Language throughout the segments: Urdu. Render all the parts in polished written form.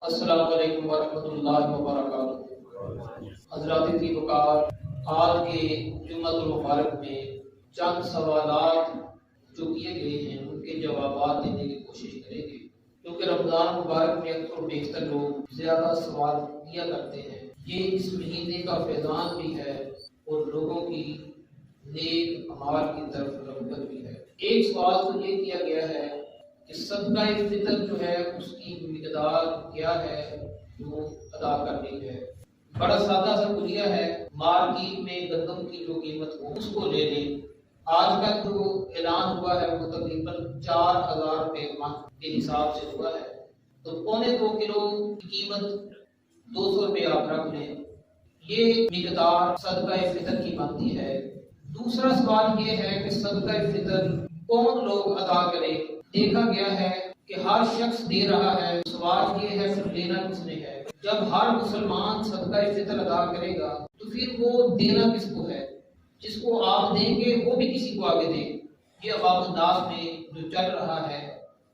السلام علیکم ورحمۃ اللہ وبرکاتہ۔ حضرات کی وقار، آج کے جمعۃ المبارک میں چند سوالات جو کیے گئے ہیں ان کے جوابات دینے کی کوشش کریں گے، کیونکہ رمضان مبارک میں اکثر و بیشتر لوگ زیادہ سوال کیا کرتے ہیں۔ یہ اس مہینے کا فیضان بھی ہے اور لوگوں کی نیک اعمال کی طرف رغبت بھی ہے۔ ایک سوال تو یہ کیا گیا ہے کہ صدقہ فطر جو ہے اس کی مقدار کیا ہے جو ادا کرنی ہے۔ بڑا سادہ سا کلیہ ہے، مارکیٹ میں گندم کی جو قیمت ہو اس کو لے لیں۔ آج کا جو اعلان ہوا ہے وہ تقریباً 4000 روپے ماہ کے حساب سے ہوا ہے، تو 2.25 کلو کی قیمت 200 روپے آپ رکھ لیں۔ یہ مقدار صدقہ فطر کی بنتی ہے۔ دوسرا سوال یہ ہے کہ صدقہ فطر کون لوگ ادا کرے۔ دیکھا گیا ہے کہ ہر شخص دے رہا ہے، سوال یہ ہے پھر لینا کس نے ہے۔ جب ہر مسلمان صدقہ فطر ادا کرے گا تو پھر وہ دینا کس کو ہے؟ جس کو آپ دیں گے وہ بھی کسی کو آگے دیں۔ یہ عوام الناس میں جو چل رہا ہے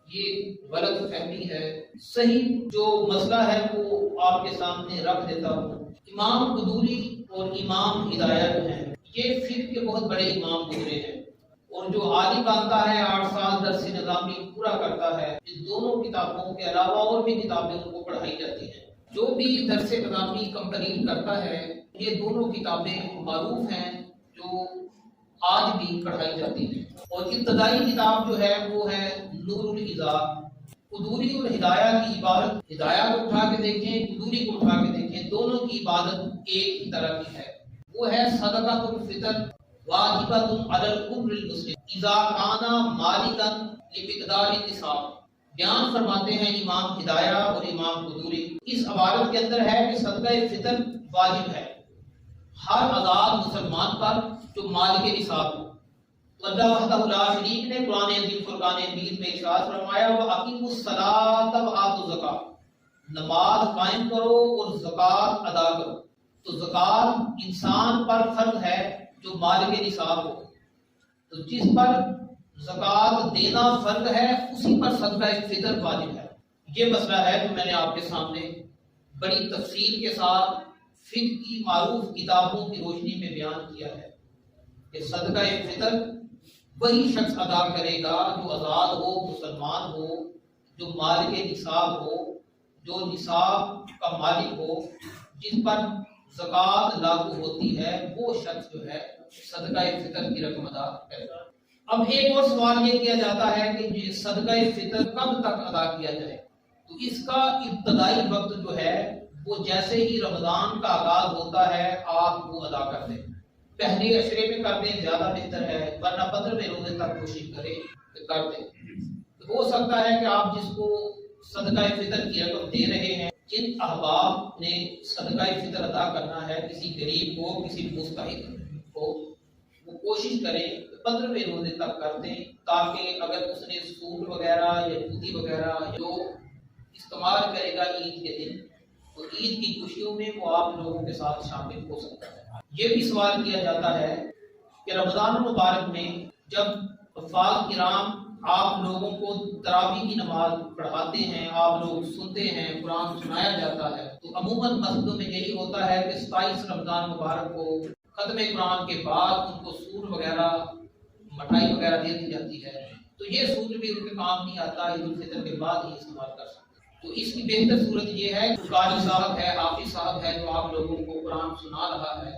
یہ غلط فہمی ہے۔ صحیح جو مسئلہ ہے وہ آپ کے سامنے رکھ دیتا ہوں۔ امام قدوری اور امام ہدایہ جو ہیں یہ فقہ کے بہت بڑے امام گزرے ہیں، اور جو عالم بنتا ہے 8 سال درس نظامی پورا کرتا ہے، اس دونوں کتابوں کے علاوہ اور بھی کتابیں ان کو پڑھائی جاتی ہیں۔ جو بھی درس نظامی کمپلیٹ کرتا ہے یہ دونوں کتابیں معروف ہیں جو آج بھی پڑھائی جاتی ہیں۔ اور ابتدائی کتاب جو ہے وہ ہے نور الہدایہ۔ قدوری اور ہدایہ کی عبادت، ہدایہ کو اٹھا کے دیکھیں، قدوری کو اٹھا کے دیکھیں، دونوں کی عبادت ایک ہی طرح کی ہے۔ وہ ہے صدقۃ الفطر واجبۃ علی الکل المسلم اذا کان مالکا لمقدار النصاب۔ بیان فرماتے ہیں امام ہدایہ اور امام قدوری، اس عبارت کے اندر ہے کہ صدقہ فطر واجب ہے ہر آزاد مسلمان پر جو مالک نصاب ہو۔ اللہ وحدہ لا شریک نے قرآن عظیم فرقان حمید میں ارشاد فرمایا وَأَقِیمُوا الصَّلَاةَ وَآتُوا الزَّکَاۃَ، نماز قائم کرو اور زکوٰۃ ادا کرو۔ تو زکوٰۃ انسان پر فرض ہے جو مالک نصاب ہو، تو جس پر زکوٰۃ دینا فرض ہے اسی پر صدقہ فطر واجب ہے۔ یہ مسئلہ ہے جو میں نے آپ کے سامنے بڑی تفصیل کے ساتھ فقہ کی معروف کتابوں کی روشنی میں بیان کیا ہے کہ صدقہ فطر وہی شخص ادا کرے گا جو آزاد ہو، مسلمان ہو، جو مالک نصاب ہو، جو نصاب کا مالک ہو، جس پر زکوٰۃ لاگو ہوتی ہے، وہ شخص جو ہے صدقہ فطر کی رقم ادا کرے گا۔ اب ایک اور سوال یہ کیا جاتا ہے کہ یہ صدقہ فطر کب تک ادا کیا جائے؟ تو اس کا ابتدائی وقت جو ہے وہ جیسے ہی رمضان کا آغاز ہوتا ہے آپ وہ ادا کر دیں۔ پہلے عشرے میں کر دیں زیادہ بہتر ہے، ورنہ 15ویں روزے تک کوشش کریں کہ کر دیں۔ تو ہو سکتا ہے کہ آپ جس کو صدقہ فطر کی رقم دے رہے ہیں، جن احباب نے صدقہ فطر ادا کرنا ہے، کسی غریب کو، کسی مستحق کو، وہ کوشش کریں 15ویں روزے تک کر دیں، تاکہ اگر اس نے سوٹ وغیرہ یا جوتی وغیرہ جو استعمال کرے گا عید کے دن، تو عید کی خوشیوں میں وہ آپ لوگوں کے ساتھ شامل ہو سکتا ہے۔ یہ بھی سوال کیا جاتا ہے کہ رمضان المبارک میں جب حفاظ کرام آپ لوگوں کو تراویح کی نماز پڑھاتے ہیں، آپ لوگ سنتے ہیں، قرآن سنایا جاتا ہے، تو عموماً مسجدوں میں یہی ہوتا ہے کہ 27 رمضان مبارک کو ختم قرآن کے بعد ان کو سوٹ وغیرہ، مٹھائی وغیرہ دے دی جاتی ہے، تو یہ سوٹ بھی ان کے کام نہیں آتا، عید الفطر کے بعد ہی استعمال کر سکتے۔ تو اس کی بہتر صورت یہ ہے کہ قاری صاحب ہے، حافظ صاحب ہے، جو آپ لوگوں کو قرآن سنا رہا ہے،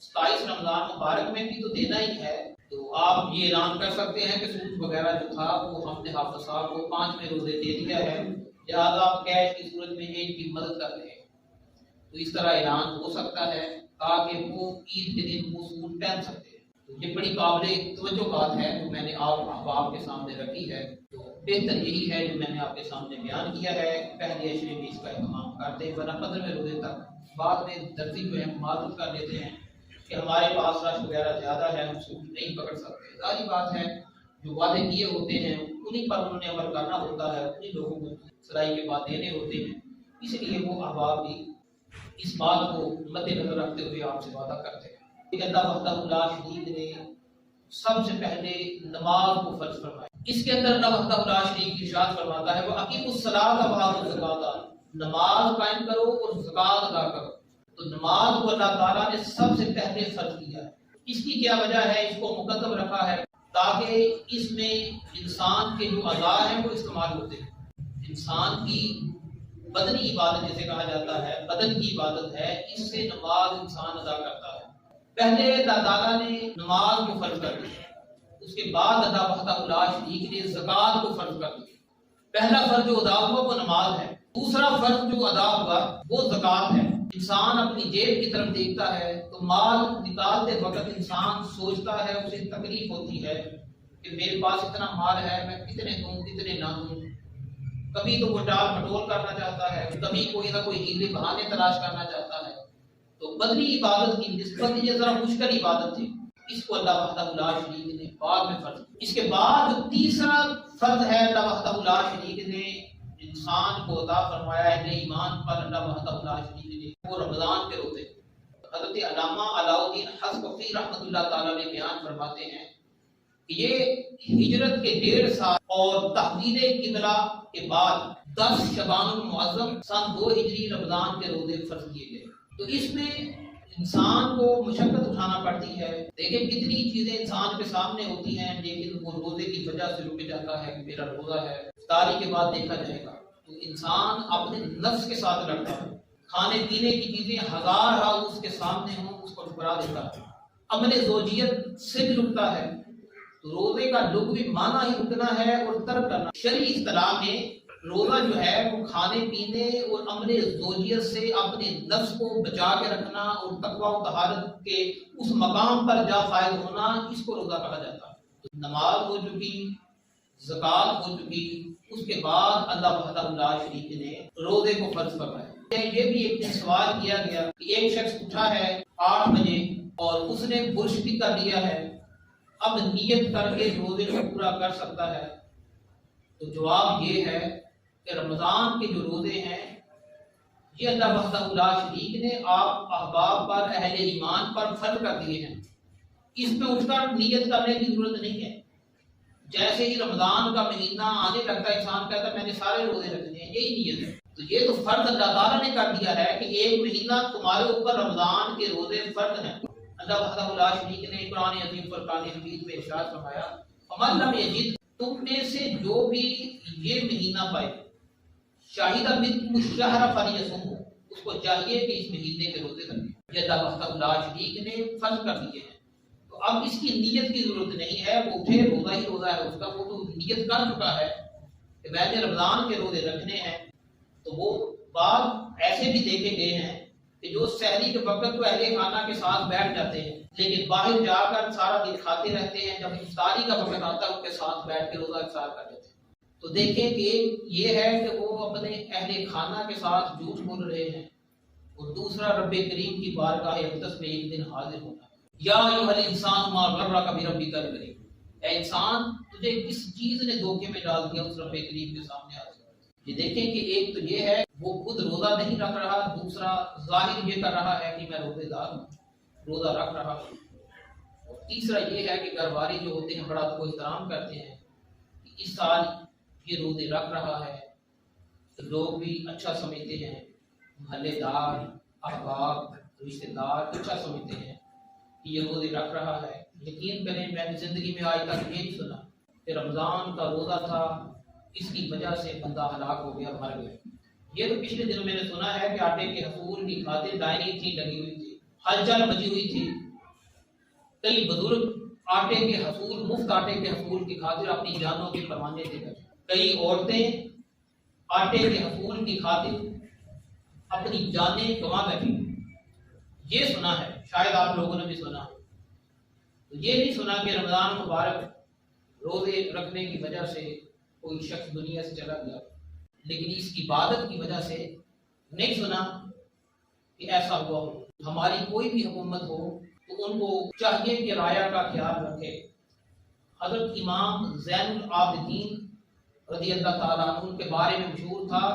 27 رمضان مبارک میں بھی تو دینا ہی ہے، تو آپ یہ اعلان کر سکتے ہیں کہ سوٹ وغیرہ جو تھا وہ ہم نے حافظ صاحب کو 5ویں روزے دے دیا ہے، لہٰذا آپ کیش کی صورت میں ان کی مدد کر رہے ہیں۔ تو اس طرح اعلان ہو سکتا ہے تاکہ وہ عید کے دن وہ سوٹ پہن سکتے ہیں۔ تو یہ بڑی قابل توجہ بات ہے جو میں نے آپ احباب کے سامنے رکھی ہے۔ تو بہتر یہی ہے جو میں نے آپ کے سامنے بیان کیا ہے، پہلے عشرے میں اس کا اہتمام کر دیں، ورنہ 15ویں روزے تک۔ بعد میں درزی جو ہے معذرت کر لیتے ہیں کہ ہمارے پاس رش وغیرہ زیادہ ہے، ہم سوٹ نہیں پکڑ سکتے۔ ظاہری بات ہے جو وعدے کیے ہوتے ہیں انہیں پر انہوں نے عمل کرنا ہوتا ہے، انہیں لوگوں کو سلائی کے بعد دینے ہوتے ہیں، اس لیے وہ احباب بھی اس بات کو مد نظر رکھتے ہوئے آپ سے وعدہ کرتے ہیں کہ اللہ وحدہ لا شریک نے سب سے پہلے نماز کو فرض فرمایا۔ اس کے اندر اللہ وحدہ لا شریک ارشاد فرماتا ہے وَأَقِیمُوا الصَّلَاةَ وَآتُوا الزَّکَاةَ، نماز قائم کرو اور زکوٰۃ ادا کرو۔ تو نماز کو اللہ تعالیٰ نے سب سے پہلے فرض کیا ہے۔ اس کی کیا وجہ ہے؟ اس کو مقدم رکھا ہے تاکہ اس میں انسان کے جو اعضاء ہیں وہ استعمال ہوتے ہیں۔ انسان کی بدنی عبادت جسے کہا جاتا ہے، بدن کی عبادت ہے، اس سے نماز انسان ادا کرتا ہے۔ پہلے اللہ تعالیٰ نے نماز کو فرض کر دیا، اس کے بعد اللہ وحدہ لا شریک نے زکوٰۃ کو فرض کر دیا۔ پہلا فرض جو ادا ہوا وہ نماز ہے، دوسرا فرض جو ادا ہوا وہ زکوٰۃ ہے۔ انسان اپنی جیب کی طرف دیکھتا ہے تو مال نکالتے وقت انسان سوچتا ہے، اسے تکلیف ہوتی ہے کہ میرے پاس اتنا مال ہے، میں کتنے دوں کتنے نہ دوں۔ کبھی تو وہ ٹال مٹول کرنا چاہتا ہے، کبھی کوئی نہ کوئی ہیلے بہانے تلاش کرنا چاہتا ہے۔ تو بدنی عبادت کی نسبت یہ ذرا مشکل عبادت تھی، اس کو اللہ وحدہ لا شریک نے بعد میں فرض کیا۔ اس کے بعد جو تیسرا فرض ہے اللہ وحدہ لا شریک نے انسان کو عطا فرمایا ہے اہل ایمان پر، اللہ وحدہ لا شریک نے، وہ رمضان کے روزے۔ حضرت علامہ علاء الدین حصکفی رحمۃ اللہ تعالی نے بیان فرماتے ہیں کہ یہ ہجرت کے 1.5 سال اور تحویل قبلہ کے بعد 10 شعبان المعظم سن 2 ہجری رمضان کے روزے فرض کیے گئے۔ تو اس میں انسان کو مشقت اٹھانا پڑتی ہے۔ دیکھیں کتنی چیزیں انسان کے سامنے ہوتی ہیں، لیکن وہ روزے کی وجہ سے رک جاتا ہے کہ میرا روزہ ہے، افطاری کے بعد دیکھا جائے گا۔ تو انسان اپنے نفس کے ساتھ لڑتا ہے، کھانے پینے کی چیزیں ہزار اس کے سامنے ہوں اس کو ٹھکرا دیتا ہے، عمل زوجیت سے بھی رکتا ہے۔ تو روزے کا لغوی معنی ہی رکنا ہے اور ترک کرنا۔ شرعی اصطلاح میں روزہ جو ہے وہ کھانے پینے اور عمل زوجیت سے اپنے نفس کو بچا کے رکھنا اور تقوی و طہارت کے اس مقام پر جا فائز ہونا، اس کو روزہ کہا جاتا ہے۔ تو نماز ہو چکی، زکوٰۃ ہو چکی، اس کے بعد اللہ وحدہ لا شریک نے روزے کو فرض فرمایا۔ یہ بھی ایک دن سوال کیا گیا کہ ایک شخص اٹھا ہے 8 بجے اور اس نے برش بھی کر لیا ہے، اب نیت کر کے روزے کو پورا کر سکتا ہے؟ تو جواب یہ ہے کہ رمضان کے جو روزے ہیں یہ اللہ وحدہ لا شریک نے آپ احباب پر، اہل ایمان پر فرض کر دیے ہیں۔ اس میں اٹھ کر نیت کرنے کی ضرورت نہیں ہے۔ جیسے ہی رمضان کا مہینہ آنے لگتا ہے انسان کہتا ہے میں نے سارے روزے رکھنے ہیں، یہی نیت ہے۔ تو یہ تو فرض اللہ تعالیٰ نے کر دیا ہے کہ ایک مہینہ تمہارے اوپر رمضان کے روزے فرض ہیں۔ اللہ وحدہ لا شریک نے قرآن عظیم فرقان حمید میں ارشاد فرمایا فمن لم یجد، تم میں سے جو بھی یہ مہینہ پائے، شاہد منکم الشہر فلیصمہ، اس کو چاہیے کہ اس مہینے کے روزے رکھے۔ یہ اللہ وحدہ لا شریک نے فرض کر دیے ہیں۔ تو اب اس کی نیت کی ضرورت نہیں ہے، وہ اٹھے روزہ ہی روزہ ہے اس کا، وہ تو نیت کر چکا ہے کہ میں نے رمضان کے روزے رکھنے ہیں۔ تو وہ بعض ایسے بھی دیکھے گئے ہیں کہ جو سحری کے وقت تو اہل خانہ کے ساتھ بیٹھ جاتے ہیں، لیکن باہر جا کر سارا دن کھاتے رہتے ہیں، جب افطاری کا وقت آتا ہے ان کے ساتھ بیٹھ کے روزہ افطار کر لیتے ہیں۔ تو دیکھیں کہ یہ ہے کہ وہ اپنے اہل خانہ کے ساتھ جھوٹ بول رہے ہیں، اور دوسرا رب کریم کی بارگاہ اقدس میں ایک دن حاضر ہونا۔ یا ایھا الانسان ما غرک بربک الکریم، اے انسان تجھے کس چیز نے دھوکے میں ڈال دیا اس رب کریم کے سامنے حاضر۔ یہ دیکھیں کہ ایک تو یہ ہے وہ خود روزہ نہیں رکھ رہا، دوسرا ظاہر یہ کر رہا ہے کہ میں روزے دار ہوں، روزہ رکھ رہا ہوں، اور تیسرا یہ ہے کہ گھر والے جو ہوتے ہیں بڑا کو احترام کرتے ہیں کہ اس سال یہ روزے رکھ رہا ہے، تو لوگ بھی اچھا سمجھتے ہیں، محلے دار، احباب، رشتہ دار اچھا سمجھتے ہیں کہ یہ روزے رکھ رہا ہے۔ یقین کریں میں نے زندگی میں آج تک یہ نہیں سنا کہ رمضان کا روزہ تھا اس کی وجہ سے بندہ ہلاک ہو گیا، مر گیا۔ یہ تو پچھلے دنوں میں نے سنا ہے کہ آٹے کے حصول کی خاطر ڈائری تھی لگی ہوئی تھی، ہلچل مچی ہوئی تھی، کئی بزرگ آٹے کے حصول، مفت آٹے کے حصول کی خاطر اپنی جانوں کے پروانے دے کر، کئی عورتیں آٹے کے حصول کی خاطر اپنی جانیں گنوا بیٹھی۔ یہ سنا ہے، شاید آپ لوگوں نے بھی سنا ہے۔ تو یہ نہیں سنا کہ رمضان مبارک روزے رکھنے کی وجہ سے کوئی شخص دنیا سے چلا گیا، لیکن اس کی عبادت کی وجہ سے نہیں سنا کہ ایسا ہوا ہو۔ ہماری کوئی بھی حکومت ہو تو ان کو چاہیے کہ رعایا کا خیال رکھے۔ حضرت امام زین العابدین رضی اللہ تعالیٰ عنہ کے بارے میں مشہور تھا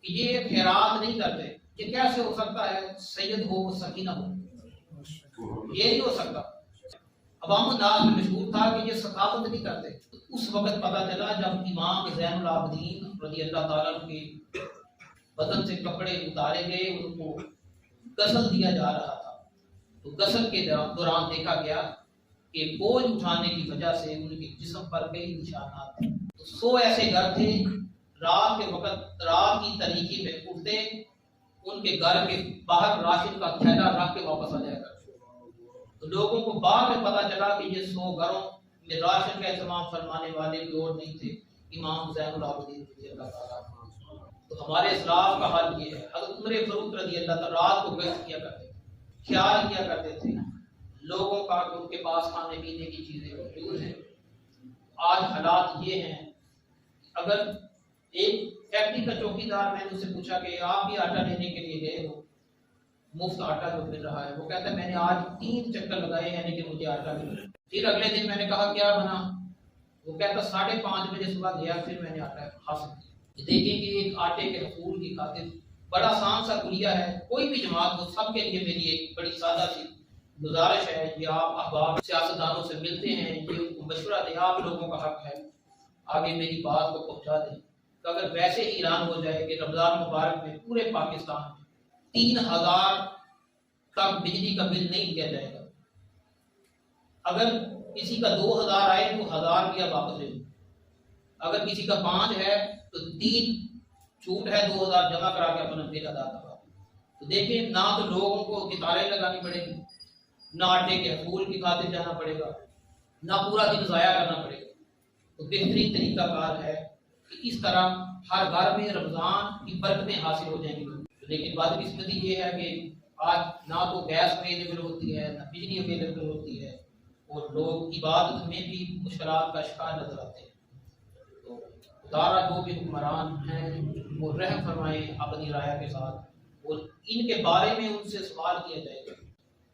کہ یہ خیرات نہیں کرتے۔ یہ کیسے ہو سکتا ہے سید ہو سکینہ ہو؟ یہ نہیں ہو سکتا۔ عوام الناس میں مشہور تھا کہ یہ ثقافت نہیں کرتے۔ اس وقت پتہ چلا جب امام زین العابدین رضی اللہ تعالیٰ عنہ کے بدن سے کپڑے اتارے گئے، ان کو غسل دیا جا رہا تھا، تو غسل کے دوران دیکھا گیا کہ بوجھ اٹھانے کی وجہ سے ان کے جسم پر کئی نشانات تھے۔ تو 100 ایسے گھر تھے، رات کے وقت رات کی تاریکی میں اٹھتے، ان کے گھر کے باہر راشن کا تھیلا رکھ کے واپس آ جایا کرتے۔ تو لوگوں کو بعد میں پتا چلا کہ یہ 100 گھروں میں راشن کا اہتمام فرمانے والے لوگ نہیں تھے، امام زین العابدین رضی اللہ تعالیٰ۔ تو ہمارے اسلاف کا حال یہ ہے، حضرت عمر فاروق رضی اللہ تعالیٰ رات کو گشت کیا کرتے تھے، خیال کیا کرتے تھے لوگوں کا کہ ان کے پاس کھانے پینے کی چیزیں موجود ہیں۔ آج حالات یہ ہیں، اگر ایک فیکٹری کا چوکیدار، میں نے اس سے پوچھا کہ آپ بھی آٹا لینے کے لیے گئے ہو، مفت آٹا جو مل رہا ہے، وہ کہتا ہے میں نے آج 3 چکر لگائے ہیں لیکن مجھے آٹا نہیں ملا۔ پھر اگلے دن میں نے کہا کیا بنا، وہ کہتا 5:30 بجے صبح گیا، پھر میں نے آٹا حاصل کیا۔ دیکھیں کہ ایک آٹے کے حصول کی خاطر بڑا آسان سا کلیہ ہے، کوئی بھی جماعت ہو، سب کے لیے میری ایک بڑی سادہ سی گزارش ہے کہ آپ احباب سیاستدانوں سے ملتے ہیں، یہ ان کو مشورہ دیں، آپ لوگوں کا حق ہے آگے میری بات کو پہنچا دیں کہ اگر ویسے ہی اعلان ہو جائے کہ رمضان مبارک میں پورے پاکستان میں 3000 تک بجلی کا بل نہیں دیا جائے گا، اگر کسی کا 2000 آئے تو 1000 روپیہ واپس لے لیں، اگر کسی کا 5 ہے تو 3 چھوٹ ہے، 2000 جمع کرا کے اپنا بل ادا کروا۔ تو دیکھیں، نہ تو لوگوں کو کتاریں لگانی پڑے گی، نہ آٹے کے حصول کی خاطر جانا پڑے گا، نہ پورا دن ضائع کرنا پڑے گا۔ تو بہترین طریقہ کار ہے کہ اس طرح ہر گھر میں رمضان کی برکتیں حاصل ہو جائیں گی۔ لیکن بدقسمتی یہ ہے کہ آج نہ تو گیس اویلیبل ہوتی ہے، نہ بجلی اویلیبل ہوتی ہے، اور لوگ عبادت میں بھی مشکلات کا شکار نظر آتے ہیں۔ تو خدا جو بھی حکمران ہیں وہ رحم فرمائیں اپنی رعایا کے ساتھ، اور ان کے بارے میں ان سے سوال کیا جائے گا،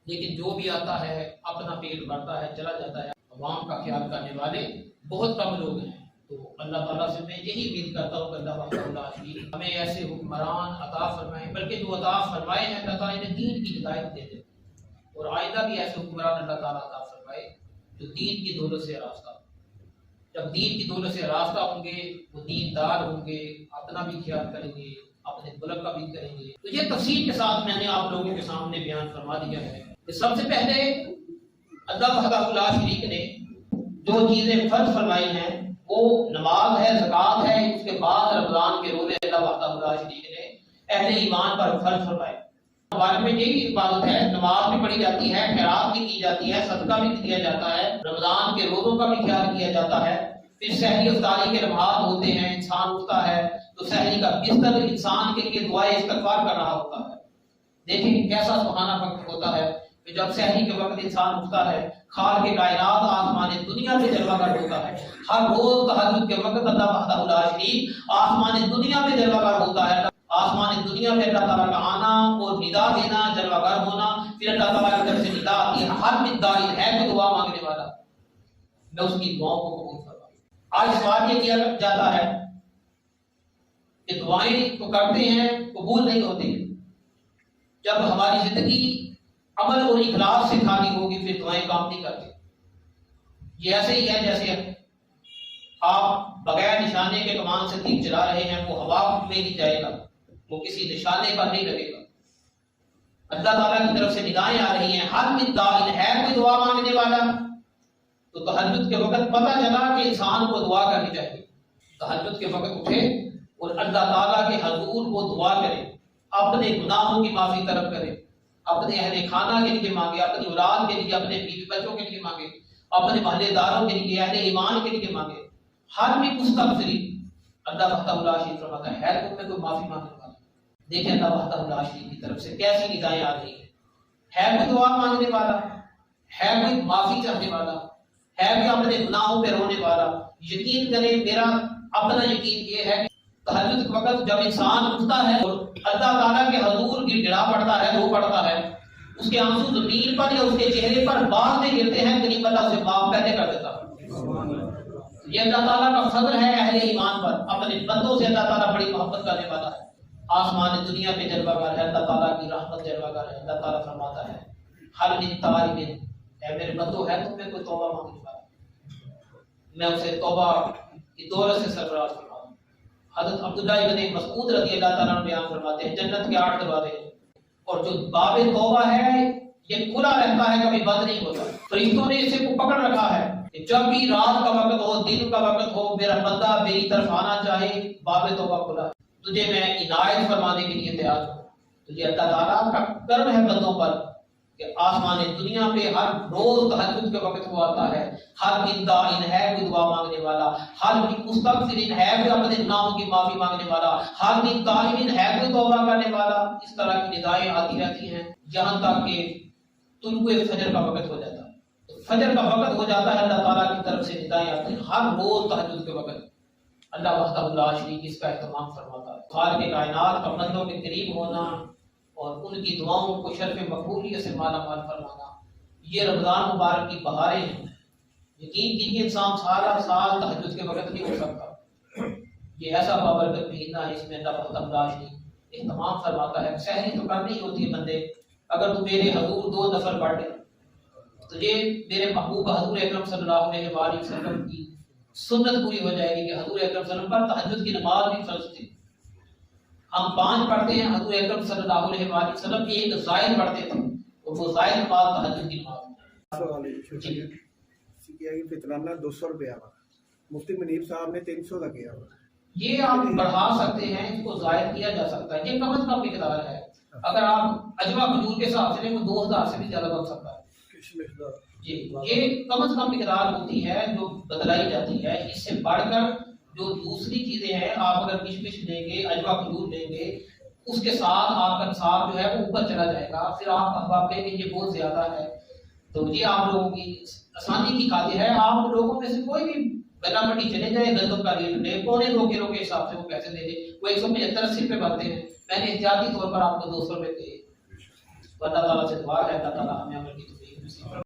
لیکن جو بھی آتا ہے اپنا پیٹ بھرتا ہے چلا جاتا ہے، عوام کا خیال کرنے والے بہت کم لوگ ہیں۔ تو اللہ تعالیٰ سے میں یہی امید کرتا ہوں کہ اللہ وحدہ لا شریک ہمیں ایسے حکمران عطا فرمائیں، بلکہ جو عطا فرمائے ہیں اللہ تعالیٰ انہیں دین کی ہدایت دے دے، اور آئندہ بھی ایسے حکمران اللہ تعالیٰ عطا فرمائے جو دین کی دولت سے راستہ، جب دین کی دولت سے راستہ ہوں گے وہ دیندار ہوں گے، اپنا بھی خیال کریں گے، اپنے ملک کا بھی کریں گے۔ تو یہ تفصیل کے ساتھ میں نے آپ لوگوں کے سامنے بیان فرما دیا ہے کہ سب سے پہلے اللہ وحدہ لا شریک نے جو چیزیں فرض فرمائی ہیں وہ نماز ہے، زکوٰۃ ہے، اس کے بعد رمضان کے روزے اللہ وحدہ لا شریک نے اہل ایمان پر فرض فرمائے۔ ہمارے میں یہی عبادت ہے، نماز بھی پڑھی جاتی ہے، خیرات بھی کی جاتی ہے، صدقہ بھی دیا جاتا ہے، رمضان کے روزوں کا بھی خیال کیا جاتا ہے، پھر سحری افطاری کے لمحات ہوتے ہیں، انسان اٹھتا ہے تو سحری کا بستر انسان کے لیے دعائے استغفار کر رہا ہوتا ہے۔ دیکھیں کیسا سبحانہ وقت ہوتا ہے کہ جب سحری کے وقت انسان اٹھتا ہے، خال کے کائنات آسمان دنیا میں جلوہ گر ہوتا ہے، ہر روز تہجد کے وقت اللہ وحدہ لا شریک آسمان دنیا میں جلوہ گر ہوتا ہے، آسمان دنیا میں اللہ تعالیٰ کا آنا اور ندا دینا، جلوہ گر ہونا، پھر اللہ تعالیٰ کی طرف سے ندا آتی ہے، ہر مدعی ہے کہ دعا مانگنے والا میں اس کی دعاؤں کو قبول فرماؤں۔ آج سوال یہ کیا جاتا ہے کہ دعائیں تو کرتے ہیں قبول نہیں ہوتی، جب ہماری زندگی عمل اور اخلاص سے خالی ہوگی پھر دعائیں کام نہیں کرتی۔ یہ ایسے ہی ہے جیسے آپ بغیر نشانے کے کمان سے تیر چلا رہے ہیں، وہ ہوا میں نہیں جائے گا، وہ کسی نشانے پر نہیں لگے گا۔ اللہ تعالیٰ کی طرف سے ندائیں آ رہی ہیں، ہر مدعی ہے کوئی دعا مانگنے والا، تو تہجد کے وقت پتہ چلا کہ انسان کو دعا کرنی چاہیے۔ تہجد کے وقت اٹھے اور اللہ تعالیٰ کے حضور کو دعا کرے، اپنے گناہوں کی معافی طلب کرے، اپنے اہل خانہ کے لیے مانگے، اپنی اولاد کے لیے، اپنے بیوی بچوں کے لیے مانگے، اپنے محلے داروں کے لیے، اہل ایمان کے لیے مانگے۔ ہر بھی مستغفری اللہ وحدہ لا شریک فرماتا ہے تم میں کوئی معافی مانگنے والا۔ دیکھیں اللہ وحدہ لا شریک کی طرف سے کیسی ندائیں آ رہی ہیں، ہے کوئی دعا مانگنے والا، ہے کوئی معافی چاہنے والا، ہے کوئی اپنے گناہوں پہ رونے والا۔ یقین کریں، میرا اپنا یقین یہ ہے کہ تہجد کے وقت جب انسان اٹھتا ہے اور اللہ تعالیٰ کے حضور گڑ گڑا پڑتا ہے، رو پڑتا ہے، اس کے آنسو زمین پر یا اس کے چہرے پر بال سے گرتے ہیں، قریب اللہ سے معاف پہلے کر دیتا ہے۔ یہ اللہ تعالیٰ کا فضل ہے اہل ایمان پر، اپنے بندوں سے اللہ تعالیٰ بڑی محبت کرنے والا ہے۔ آسمان دنیا پہ جلوہ گر ہے، اللہ تعالیٰ کی رحمت جلوہ گر ہے۔ اللہ تعالیٰ فرماتا ہے حل من طالب، اے میرے بندو ہے تم میں کوئی توبہ مانگنے والا، میں اسے توبہ کی دولت سے سرفراز فرماؤں۔ حضرت عبداللہ ابن مسعود رضی اللہ تعالیٰ عنہ بیان فرماتے ہیں جنت کے 8 دروازے ہیں اور جو باب توبہ ہے یہ کھلا رہتا ہے، کبھی بند نہیں ہوتا. فرشتوں نے اسے کو پکڑ رکھا ہے کہ جب بھی رات کا وقت ہو، دن کا وقت ہو، میرا بندہ میری طرف آنا چاہے، باب توبہ کھلا ہے. تجھے میں عنایت فرمانے کے لیے تیار ہوں. تجھے اللہ تعالیٰ کا کرم ہے بندوں پر کہ آسمان دنیا پہ ہر روز تہجد کے وقت وہ آتا ہے. ہر دن دائن ہے کوئی دعا مانگنے والا، ہر دن مستغفرین ہے کوئی اپنے گناہوں کی معافی مانگنے والا، ہر دن دائمین ہے کوئی توبہ کرنے والا. اس طرح کی ندائیں آتی رہتی ہیں جہاں تک کہ تم کو فجر کا وقت ہو جاتا ہے. فجر کا وقت ہو جاتا ہے، اللہ تعالیٰ کی طرف سے ندائیں آتی ہیں ہر روز تہجد کے وقت. اللہ وحدہ لا شریک اس کا اہتمام فرماتا ہے. خالق کائنات کا بندوں کے قریب ہونا اور ان کی دعاؤں کو شرف مقبولیت سے مالا مال فرمانا، یہ رمضان مبارک کی بہاریں ہیں. یقین کیجیے انسان سارا سال تہجد کے وقت نہیں ہو سکتا. یہ ایسا بابرکت مہینہ ہے، اس میں اللہ وحدہ لا شریک اہتمام فرماتا ہے. سحری تو کرنی ہوتی ہے بندے. اگر تو میرے حضور 2 نفل پڑھ لے تو یہ میرے محبوب حضور اکرم صلی اللہ علیہ وآلہ وسلم کی سنت پوری ہو جائے گی کہ حضور اکرم صلی اللہ علیہ وسلم پر تہجد کی نماز بھی فرض تھی. ہم 5 پڑھتے ہیں، حضور اکرم صلی اللہ علیہ وآلہ وسلم ایک زائد پڑھتے تھے اور وہ زائد نماز تہجد کی نماز. فطرانہ 200 روپیہ مفتی منیب صاحب نے 300 کا کیا. یہ آپ بڑھا سکتے ہیں، اس کو زائد کیا جا سکتا ہے. یہ کم از کم مقدار ہے. اگر آپ اجوا کھجور کے حساب سے لیں تو 2000 سے بھی زیادہ بن سکتا ہے. جی یہ کم از کم مقدار ہوتی ہے جو بتلائی جاتی ہے. اس سے بڑھ کر جو دوسری چیزیں ہیں، آپ اگر کشمش لیں گے، اجوا کھجور لیں گے، اس کے ساتھ آپ کا نصاب جو ہے وہ اوپر چلا جائے گا. پھر آپ کہیں گے یہ بہت زیادہ ہے. تو یہ آپ لوگوں کی آسانی کی خاطر ہے. آپ لوگوں میں سے کوئی بھی گلا منڈی چلے جائے، گندم کا ریٹ لے 2.25 کلو کے حساب سے وہ پیسے دے دے. وہ 175-80 روپے بنتے ہیں. میں نے احتیاطی طور پر آپ کو 200 روپے دیے. اللہ تعالیٰ سے دعا ہے اللہ تعالیٰ ہمیں عمل کی